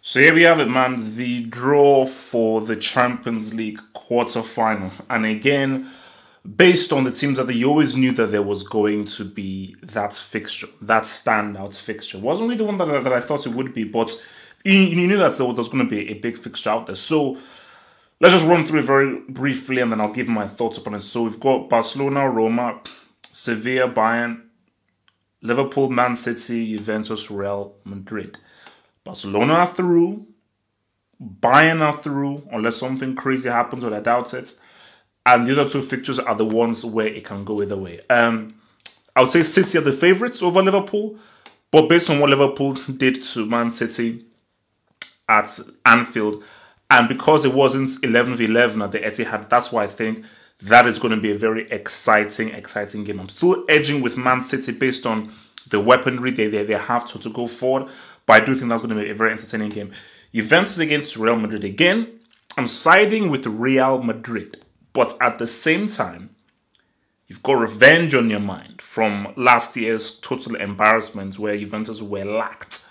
So here we have it, man. The draw for the Champions League quarter-final. And again, based on the teams that you always knew that there was going to be that fixture, that standout fixture. It wasn't really the one that I thought it would be, but you knew that there was going to be a big fixture out there. So let's just run through it very briefly and then I'll give my thoughts upon it. So we've got Barcelona, Roma, Sevilla, Bayern, Liverpool, Man City, Juventus, Real Madrid. Barcelona are through, Bayern are through, unless something crazy happens, but I doubt it. And the other two fixtures are the ones where it can go either way. I would say City are the favourites over Liverpool, but based on what Liverpool did to Man City at Anfield, and because it wasn't 11v11 at the Etihad, that's why I think that is going to be a very exciting game. I'm still edging with Man City based on the weaponry they have to go forward, but I do think that's going to be a very entertaining game. Juventus against Real Madrid. Again, I'm siding with Real Madrid, but at the same time, you've got revenge on your mind from last year's total embarrassment where Juventus were lacked.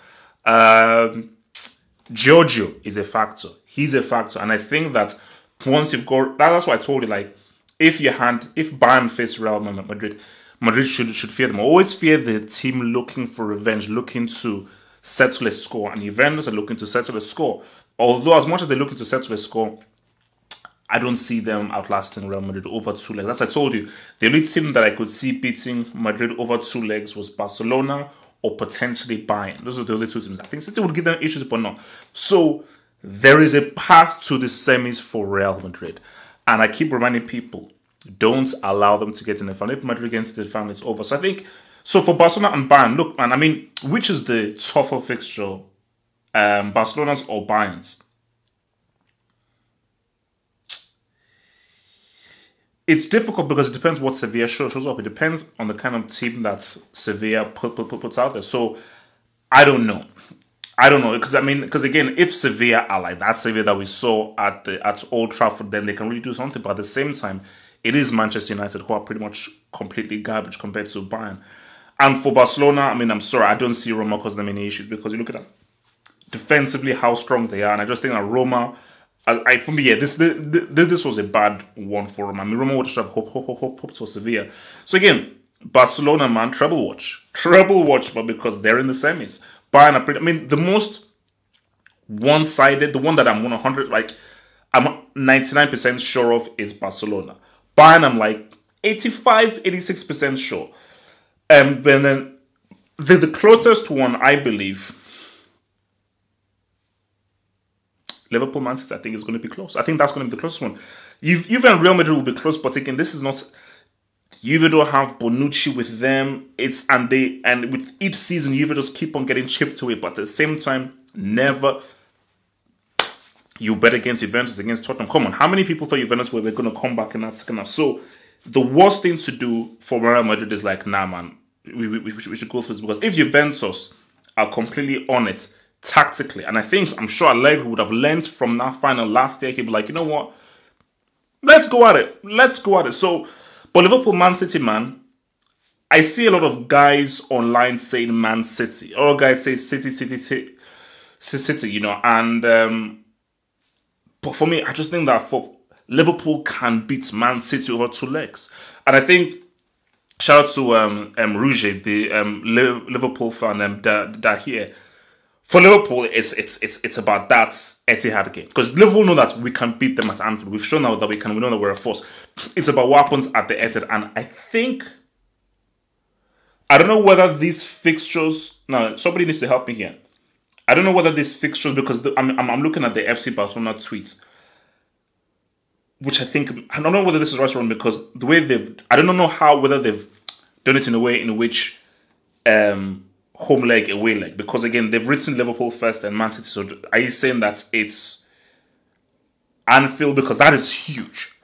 Giorgio is a factor. He's a factor. And I think that once you've got... That's why I told you, like, if Bayern face Real Madrid, Madrid should fear them. Always fear the team looking for revenge, looking to settle a score. And Juventus are looking to settle a score. Although as much as they're looking to settle a score, I don't see them outlasting Real Madrid over 2 legs. As I told you, the only team that I could see beating Madrid over 2 legs was Barcelona or potentially Bayern. Those are the only two teams. I think City would give them issues, but no. So there is a path to the semis for Real Madrid. And I keep reminding people, don't allow them to get in the final. If Madrid gets to the final, it's over. So I think, so for Barcelona and Bayern, look, man, I mean, which is the tougher fixture? Barcelona's or Bayern's? It's difficult because it depends what Sevilla shows up. It depends on the kind of team that Sevilla puts out there. So I don't know. Because again, if Sevilla are like that Sevilla that we saw at Old Trafford, then they can really do something. But at the same time, it is Manchester United who are pretty much completely garbage compared to Bayern. And for Barcelona, I mean, I'm sorry, I don't see Roma causing them any issues because you look at that defensively how strong they are, and I just think that Roma. For me, this was a bad one for Roma. I mean, Roma would have hoped for Sevilla. So again, Barcelona, man, treble watch, but because they're in the semis. Bayern, the most one-sided, the one that I'm 100, like, I'm 99% sure of is Barcelona. Bayern, I'm like 85, 86% sure. And then the closest one, I believe, Liverpool, Man City, I think is going to be close. I think that's going to be the closest one. Juve and Real Madrid will be close, but again, this is not. Juve don't have Bonucci with them. And with each season, Juve just keep on getting chipped away. But at the same time, never. You bet against Juventus, against Tottenham. Come on, how many people thought Juventus were going to come back in that second half? So the worst thing to do for Real Madrid is like, nah, man, we should go through this because if Juventus are completely on it tactically, and I'm sure Allegri would have learned from that final last year. He'd be like, you know what? Let's go at it. So, but Liverpool, Man City, man, I see a lot of guys online saying Man City. All guys say City, you know. And but for me, I just think that for Liverpool can beat Man City over 2 legs. And I think shout out to Rouge, the Liverpool fan, that here. For Liverpool, it's about that Etihad game. Because Liverpool know that we can beat them at Anfield. We've shown now that we know that we're a force. It's about what happens at the Etihad. And I don't know whether these fixtures... Now, somebody needs to help me here. I don't know whether these fixtures... Because I'm looking at the FC Barcelona tweets. Which I don't know whether this is right or wrong. Because the way I don't know whether they've done it in a way in which... home leg, away leg, because again they've written Liverpool first and Man City. So are you saying that it's Anfield? Because that is huge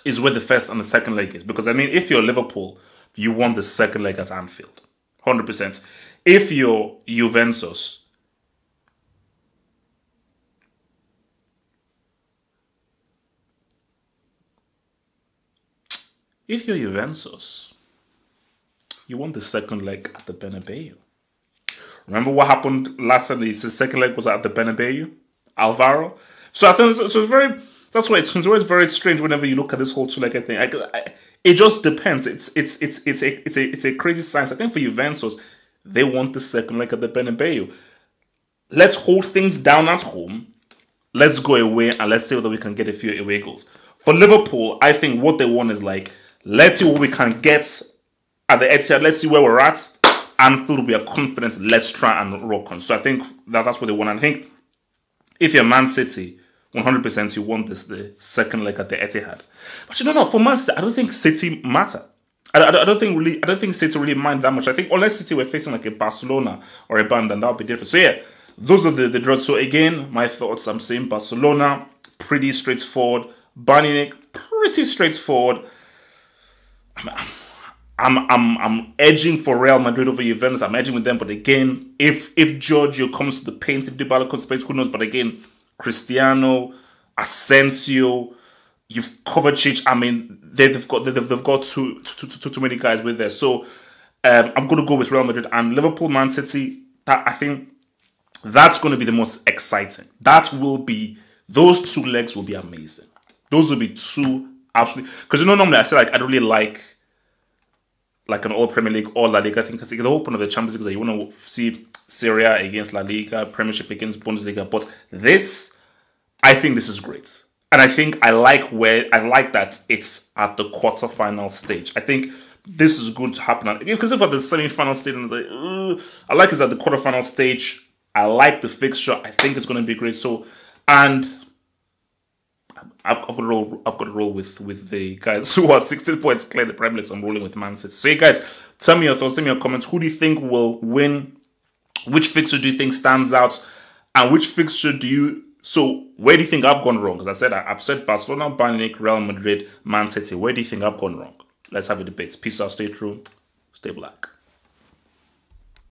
is where the first and the second leg is. Because I mean, if you're Liverpool, you want the second leg at Anfield, 100%. If you're Juventus, you want the second leg at the Bernabeu. Remember what happened last Sunday? The second leg was at the Bernabeu, Alvaro. So I think it's very. That's why it's always very strange whenever you look at this whole two-legged thing. It just depends. It's a crazy science. I think for Juventus, they want the second leg at the Bernabeu. Let's hold things down at home. Let's go away and let's see whether we can get a few away goals. For Liverpool, I think what they want is like, let's see what we can get at the Etihad. Let's see where we're at. Anfield, we are confident. Let's try and rock on. So I think that's what they want. And I think if you're Man City, 100% you want the second leg at the Etihad. But you don't know, for Man City, I don't think City matter. I don't think City really mind that much. I think unless City were facing like a Barcelona or a Bayern, then that would be different. So yeah, those are the draws. So again, my thoughts, I'm saying Barcelona, pretty straightforward. Bayern, pretty straightforward. I'm edging for Real Madrid over Juventus. I'm edging with them. But again, if Giorgio comes to the paint, if Dybala comes to the paint, who knows? But again, Cristiano, Asensio, you've Kovacic. I mean, they've got too many guys with there. So I'm going to go with Real Madrid and Liverpool, Man City. I think that's going to be the most exciting. Those two legs will be amazing. Those will be two absolutely, because normally I say like I don't really like an all Premier League or La Liga thing, because the whole point of the Champions League is that you want to see Serie A against La Liga, Premiership against Bundesliga. But I think this is great. And I think I like that it's at the quarterfinal stage. I think this is good to happen. Because if at the semi-final stage, it's like, I like it's at the quarterfinal stage. I like the fixture. I think it's going to be great. So, and I've got to roll with the guys who are 16 points clear the Premier League. So I'm rolling with Man City. So, hey guys, tell me your thoughts, tell me your comments. Who do you think will win? Which fixture do you think stands out? And which fixture where do you think I've gone wrong? Because I said I've said Barcelona, Bayern, Real Madrid, Man City. Where do you think I've gone wrong? Let's have a debate. Peace out, stay true, stay black.